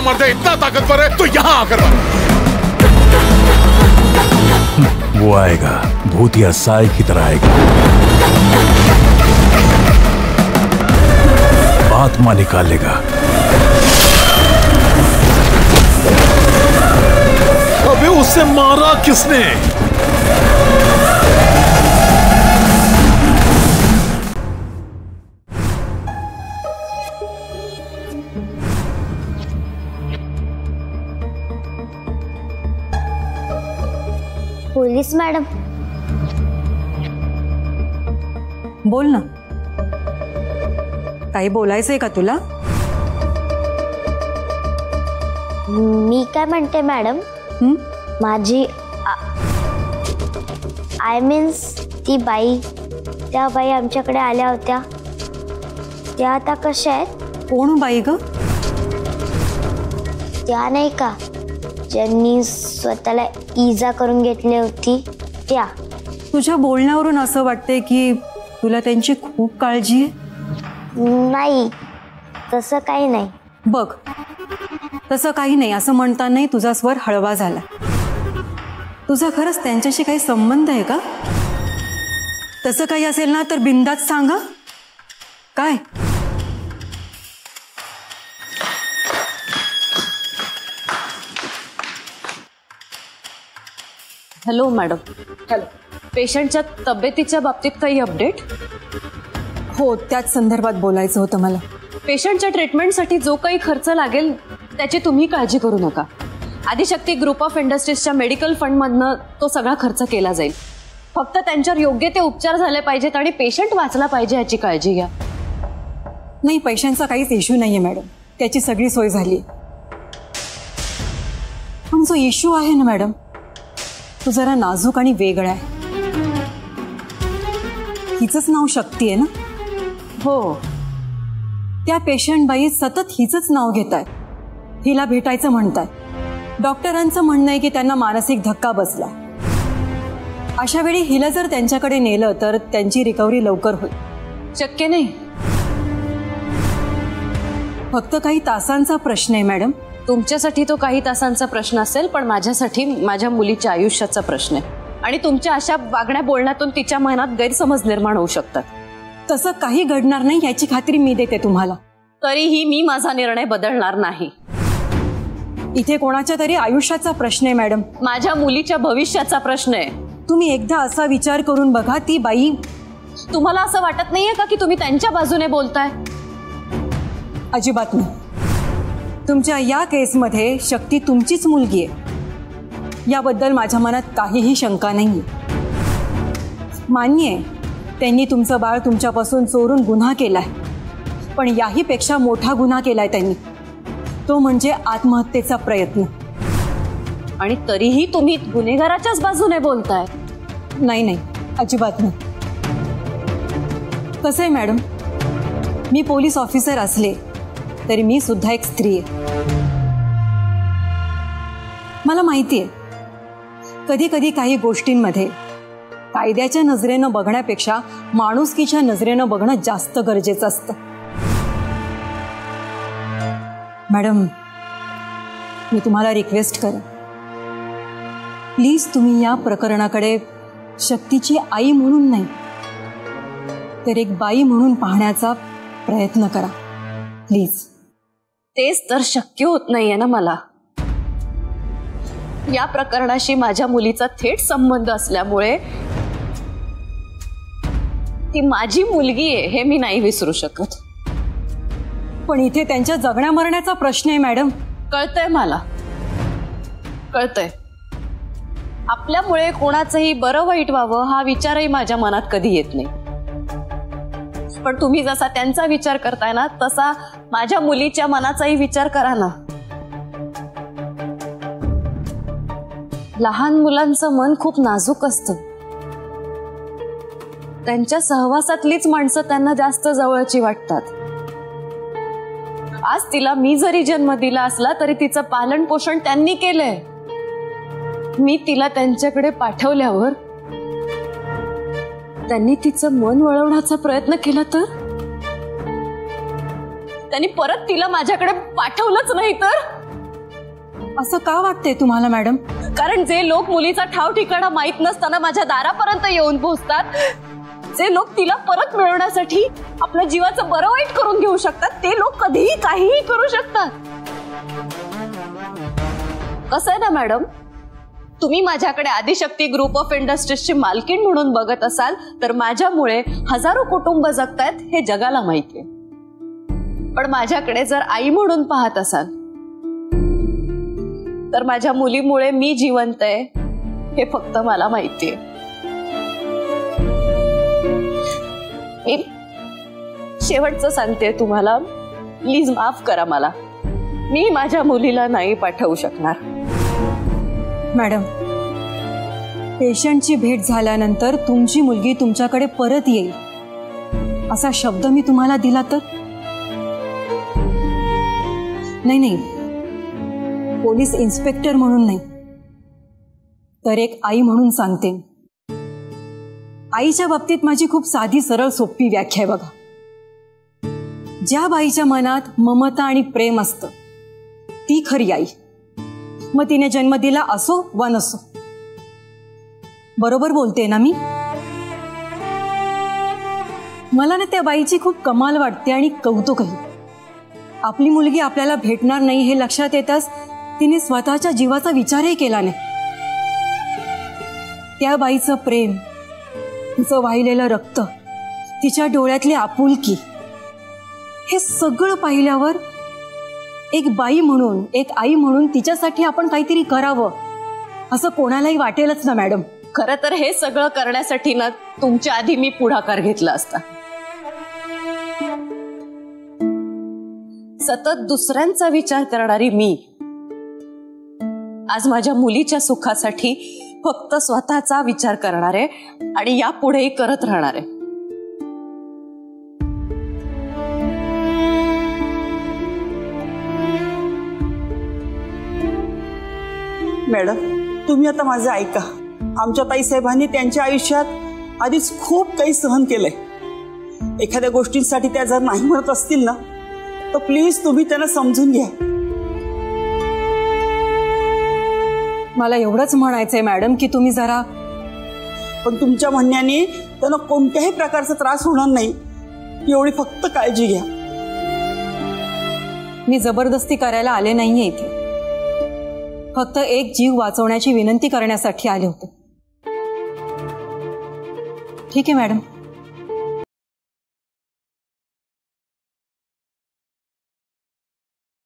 मर्द इतना ताकतवर है तो यहाँ आकर मारो। वो आएगा, भूतिया साय की तरह आएगा, आत्मा निकालेगा। अबे उसे मारा किसने? Police madam. बोल ना, काही बोलायचंय का तुला? मी काय म्हणते मॅडम, माझी आय मीन्स ती बाई, त्या बाई आमच्याकडे आल्या होत्या, त्या आता कशा आहेत? कोण बाई ग? त्या नाही का ज्यांनी स्वतःला इजा करून घेतली होती त्या। तुझ्या बोलण्यावरून असं वाटतंय की तुला त्यांची खूप काळजी आहे। नाही, तसं काही नाही। बघ, तसं काही नाही असं म्हणतानाही तुझा स्वर हळवा झाला। तुझा खरंच त्यांच्याशी काही संबंध आहे का? तसं काही असेल ना तर बिनधास्त सांगा। काय? Hello madam. हॅलो, पेशंटच्या तब्येतीच्या बाबतीत काही अपडेट? हो, त्याच संदर्भात बोलायचं होतं मला। पेशंटच्या ट्रीटमेंटसाठी जो काही खर्च लागेल त्याची तुम्ही काळजी करू नका। आदिशक्ती ग्रुप ऑफ इंडस्ट्रीजच्या मेडिकल फंडमधनं तो सगळा खर्च केला जाईल। फक्त त्यांच्यावर योग्य ते उपचार झाले पाहिजेत आणि पेशंट वाचला पाहिजे याची काळजी घ्या। नाही, पैशांचा काहीच इश्यू नाहीये मॅडम, त्याची सगळी सोय झाली। पण जो इश्यू आहे ना मॅडम, तो जरा नाजूक आणि वेगळा आहे। हिचंच नाव शक्ती आहे ना? हो। त्या पेशंट बाई सतत हिचंच नाव घेतायत, हिला भेटायचं म्हणतायत। डॉक्टरांचं म्हणणं आहे की त्यांना मानसिक धक्का बसला। अशा वेळी हिला जर त्यांच्याकडे नेलं तर त्यांची रिकव्हरी लवकर होईल। शक्य नाही। फक्त काही तासांचा प्रश्न आहे मॅडम। तुमच्यासाठी तो काही तासांचा प्रश्न असेल, पण माझ्यासाठी माझ्या मुलीच्या आयुष्याचा प्रश्न आहे आणि तुमच्या अशा वागण्या बोलण्यातून तिच्या मनात गैरसमज निर्माण होऊ शकतात। तसं काही घडणार नाही याची खात्री मी देते तुम्हाला। तरीही मी माझा निर्णय बदलणार नाही। इथे कोणाच्या तरी आयुष्याचा प्रश्न आहे मॅडम, माझ्या मुलीच्या भविष्याचा प्रश्न आहे। तुम्ही एकदा असा विचार करून बघा, ती बाई। तुम्हाला असं वाटत नाहीये का की तुम्ही त्यांच्या बाजूने बोलताय? अजिबात नाही। तुमच्या या केसमध्ये शक्ती तुमचीच मुलगी आहे, याबद्दल माझ्या मनात काहीही शंका नाहीये। मान्य आहे, त्यांनी तुमचं बाळ तुमच्यापासून चोरून गुन्हा केलाय, पण याही पेक्षा मोठा गुन्हा केलाय त्यांनी, तो म्हणजे आत्महत्येचा प्रयत्न। आणि तरीही तुम्ही गुन्हेगाराच्याच बाजूने बोलताय? नाही नाही, अजिबात नाही। कसं आहे मॅडम, मी पोलीस ऑफिसर असले तरी मी सुद्धा एक स्त्री आहे। मला माहिती आहे, कधी कधी काही गोष्टींमध्ये कायद्याच्या नजरेनं बघण्यापेक्षा माणुसकीच्या नजरेनं बघणं जास्त गरजेचं असतं। मॅडम, मी तुम्हाला रिक्वेस्ट करेन, प्लीज तुम्ही या प्रकरणाकडे शक्तीची आई म्हणून नाही तर एक बाई म्हणून पाहण्याचा प्रयत्न करा, प्लीज। तेच तर शक्य होत नाहीये ना मला। या प्रकरणाशी माझ्या मुलीचा थेट संबंध असल्यामुळे ती माझी मुलगी आहे हे मी नाही विसरू शकत। पण इथे त्यांच्या जगण्या मरण्याचा प्रश्न आहे मॅडम। कळतंय मला, कळतंय। आपल्यामुळे कोणाचंही बरं वाईट व्हावं हा विचारही माझ्या मनात कधी येत नाही, पण तुम्ही जसा त्यांचा विचार करताय ना तसा माझ्या मुलीच्या मनाचाही विचार करा ना। लहान मुलांचं मन खूप नाजूक असतं, त्यांच्या सहवासातलीच माणसं त्यांना जास्त जवळची वाटतात। आज तिला मी जरी जन्म दिला असला तरी तिचं पालन पोषण त्यांनी केलंय। मी तिला त्यांच्याकडे पाठवल्यावर त्यांनी तिचं मन वळवण्याचा प्रयत्न केला तर त्यांनी परत तिला माझ्याकडे पाठवलंच नाही तर असं का वाटतंय तुम्हाला मॅडम? कारण जे लोक मुलीचा ठाव ठिकाणा माहित नसताना माझ्या दारापर्यंत येऊन पोहोचतात, जे लोक तिला परत मिळवण्यासाठी आपल्या जीवाचं बरं वाईट करून घेऊ शकतात, ते लोक कधीही काहीही करू शकतात. कसं आहे ना मॅडम, तुम्ही माझ्याकडे आदिशक्ती ग्रुप ऑफ इंडस्ट्रीजची मालकीण म्हणून बघत असाल तर माझ्यामुळे हजारो कुटुंब जगतायत हे जगाला माहितीये. पण माझ्याकडे जर आई म्हणून पाहत असाल तर माझ्या मुलीमुळे मी जिवंत आहे हे फक्त मला माहितीये. मी शेवटचं सांगते तुम्हाला, प्लीज माफ करा मला. मी माझ्या मुलीला नाही पाठवू शकणार. मॅडम, पेशंटची भेट झाल्यानंतर तुमची मुलगी तुमच्याकडे परत येईल असा शब्द मी तुम्हाला दिला तर? नाही, पोलीस इन्स्पेक्टर म्हणून नाही, तर एक आई म्हणून सांगते. आईच्या बाबतीत माझी खूप साधी सरळ सोपी व्याख्या आहे बघा. ज्या बाईच्या मनात ममता आणि प्रेम असतं ती खरी आई. मग तिने जन्म दिला असो वा नसो. बरोबर बोलते ना मी? मला ना त्या बाईची खूप कमाल वाटते आणि कौतुकही. आपली मुलगी आपल्याला भेटणार नाही हे लक्षात येताच तिने स्वतःच्या जीवाचा विचारही केला नाही. त्या बाईचं प्रेम, तिचं वाहिलेलं रक्त, तिच्या डोळ्यातली आपुलकी, हे सगळं पाहिल्यावर एक बाई म्हणून, एक आई म्हणून तिच्यासाठी आपण काहीतरी करावं असं कोणालाही वाटेलच ना मॅडम. खरं तर हे सगळं करण्यासाठी ना तुमच्या आधी मी पुढाकार घेतला असता. सतत दुसऱ्यांचा विचार करणारी मी आज माझ्या मुलीच्या सुखासाठी फक्त स्वतःचा विचार करणार आहे आणि यापुढेही करत राहणार आहे. मॅडम, तुम्ही आता माझं ऐका. आमच्या ताईसाहेबांनी त्यांच्या आयुष्यात आधीच खूप काही सहन केलंय. एखाद्या गोष्टींसाठी त्या जर नाही म्हणत असतील ना तर प्लीज तुम्ही त्यांना समजून घ्या. मला एवढंच म्हणायचंय मॅडम की तुम्ही जरा, पण तुमच्या म्हणण्याने त्यांना कोणत्याही प्रकारचा त्रास होणार नाही एवढी फक्त काळजी घ्या. मी जबरदस्ती करायला आले नाहीये इथे. फक्त एक जीव वाचवण्याची विनंती करण्यासाठी आले होते. ठीक आहे मॅडम.